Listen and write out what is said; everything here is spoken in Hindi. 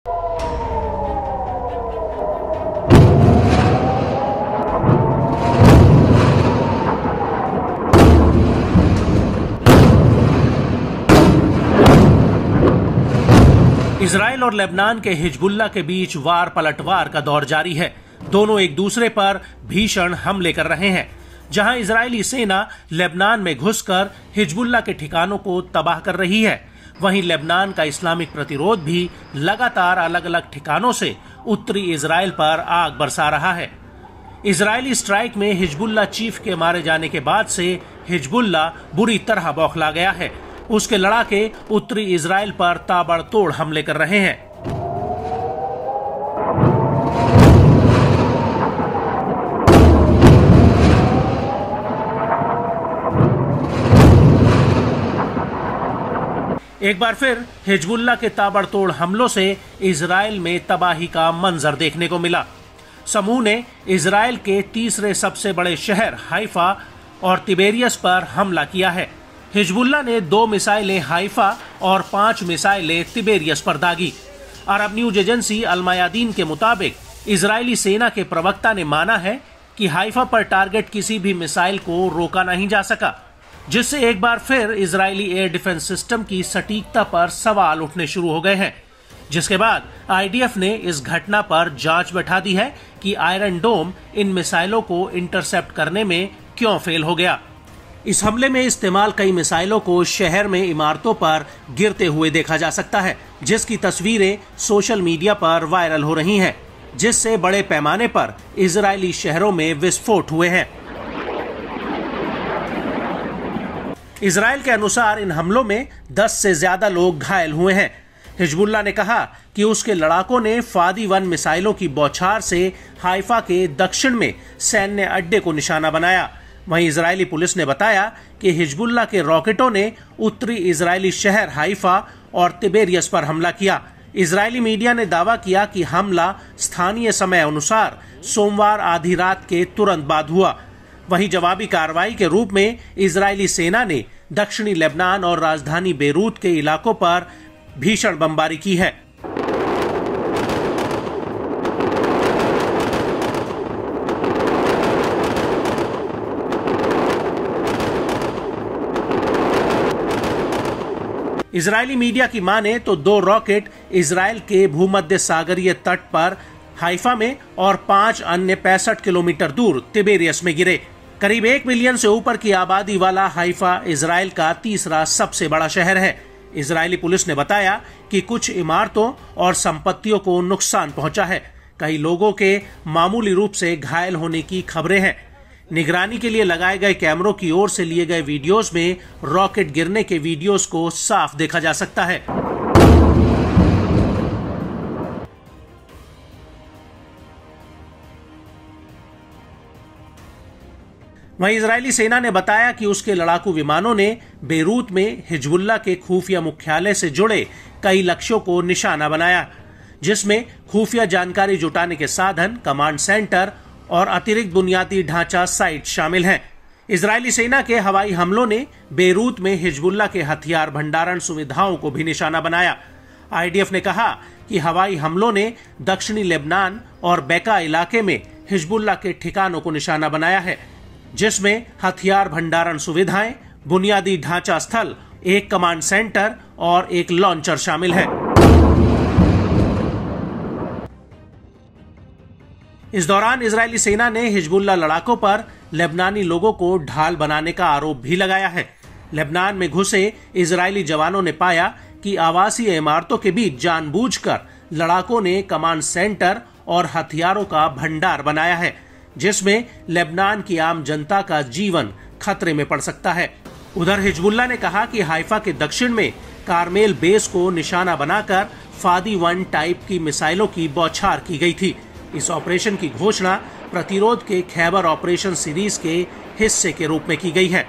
इजराइल और लेबनान के हिजबुल्लाह के बीच वार पलटवार का दौर जारी है। दोनों एक दूसरे पर भीषण हमले कर रहे हैं। जहां इजरायली सेना लेबनान में घुसकर हिजबुल्लाह के ठिकानों को तबाह कर रही है, वहीं लेबनान का इस्लामिक प्रतिरोध भी लगातार अलग अलग ठिकानों से उत्तरी इजराइल पर आग बरसा रहा है। इजरायली स्ट्राइक में हिजबुल्लाह चीफ के मारे जाने के बाद से हिजबुल्लाह बुरी तरह बौखला गया है। उसके लड़ाके उत्तरी इजराइल पर ताबड़तोड़ हमले कर रहे हैं। एक बार फिर हिजबुल्लाह के ताबड़तोड़ हमलों से इजराइल में तबाही का मंजर देखने को मिला। समूह ने इजराइल के तीसरे सबसे बड़े शहर हाइफा और तिबेरियस पर हमला किया है। हिजबुल्लाह ने 2 मिसाइलें हाइफा और 5 मिसाइलें तिबेरियस पर दागी। अरब न्यूज एजेंसी अल मयादीन के मुताबिक इजरायली सेना के प्रवक्ता ने माना है कि हाइफा पर टारगेट किसी भी मिसाइल को रोका नहीं जा सका, जिससे एक बार फिर इजरायली एयर डिफेंस सिस्टम की सटीकता पर सवाल उठने शुरू हो गए हैं। जिसके बाद आईडीएफ ने इस घटना पर जांच बैठा दी है कि आयरन डोम इन मिसाइलों को इंटरसेप्ट करने में क्यों फेल हो गया। इस हमले में इस्तेमाल कई मिसाइलों को शहर में इमारतों पर गिरते हुए देखा जा सकता है, जिसकी तस्वीरें सोशल मीडिया पर वायरल हो रही हैं, जिससे बड़े पैमाने पर इजरायली शहरों में विस्फोट हुए हैं। इजराइल के अनुसार इन हमलों में 10 से ज्यादा लोग घायल हुए हैं। हिजबुल्लाह ने कहा कि उसके लड़ाकों ने फादी 1 मिसाइलों की बौछार से हाइफा के दक्षिण में सैन्य अड्डे को निशाना बनाया। वहीं इजरायली पुलिस ने बताया कि हिजबुल्लाह के रॉकेटों ने उत्तरी इजरायली शहर हाइफा और तिबेरियस पर हमला किया। इजरायली मीडिया ने दावा किया कि हमला स्थानीय समय अनुसार सोमवार आधी रात के तुरंत बाद हुआ। वहीं जवाबी कार्रवाई के रूप में इजरायली सेना ने दक्षिणी लेबनान और राजधानी बेरूत के इलाकों पर भीषण बमबारी की है। इजरायली मीडिया की माने तो 2 रॉकेट इजराइल के भूमध्य सागरीय तट पर हाइफा में और 5 अन्य 65 किलोमीटर दूर तिबेरियस में गिरे। करीब 1 मिलियन से ऊपर की आबादी वाला हाइफा इजराइल का तीसरा सबसे बड़ा शहर है। इजरायली पुलिस ने बताया कि कुछ इमारतों और संपत्तियों को नुकसान पहुंचा है। कई लोगों के मामूली रूप से घायल होने की खबरें हैं। निगरानी के लिए लगाए गए कैमरों की ओर से लिए गए वीडियोस में रॉकेट गिरने के वीडियोस को साफ देखा जा सकता है। वहीं इजरायली सेना ने बताया कि उसके लड़ाकू विमानों ने बेरूत में हिजबुल्लाह के खुफिया मुख्यालय से जुड़े कई लक्ष्यों को निशाना बनाया, जिसमें खुफिया जानकारी जुटाने के साधन, कमांड सेंटर और अतिरिक्त बुनियादी ढांचा साइट शामिल हैं। इजरायली सेना के हवाई हमलों ने बेरूत में हिजबुल्लाह के हथियार भंडारण सुविधाओं को भी निशाना बनाया। आईडीएफ ने कहा कि हवाई हमलों ने दक्षिणी लेबनान और बेका इलाके में हिजबुल्लाह के ठिकानों को निशाना बनाया है, जिसमें हथियार भंडारण सुविधाएं, बुनियादी ढांचा स्थल, एक कमांड सेंटर और एक लॉन्चर शामिल है। इस दौरान इजरायली सेना ने हिजबुल्लाह लड़ाकों पर लेबनानी लोगों को ढाल बनाने का आरोप भी लगाया है। लेबनान में घुसे इजरायली जवानों ने पाया कि आवासीय इमारतों के बीच जानबूझकर लड़ाकों ने कमांड सेंटर और हथियारों का भंडार बनाया है, जिसमें लेबनान की आम जनता का जीवन खतरे में पड़ सकता है। उधर हिजबुल्लाह ने कहा कि हाइफा के दक्षिण में कारमेल बेस को निशाना बनाकर फादी 1 टाइप की मिसाइलों की बौछार की गई थी। इस ऑपरेशन की घोषणा प्रतिरोध के खैबर ऑपरेशन सीरीज के हिस्से के रूप में की गई है।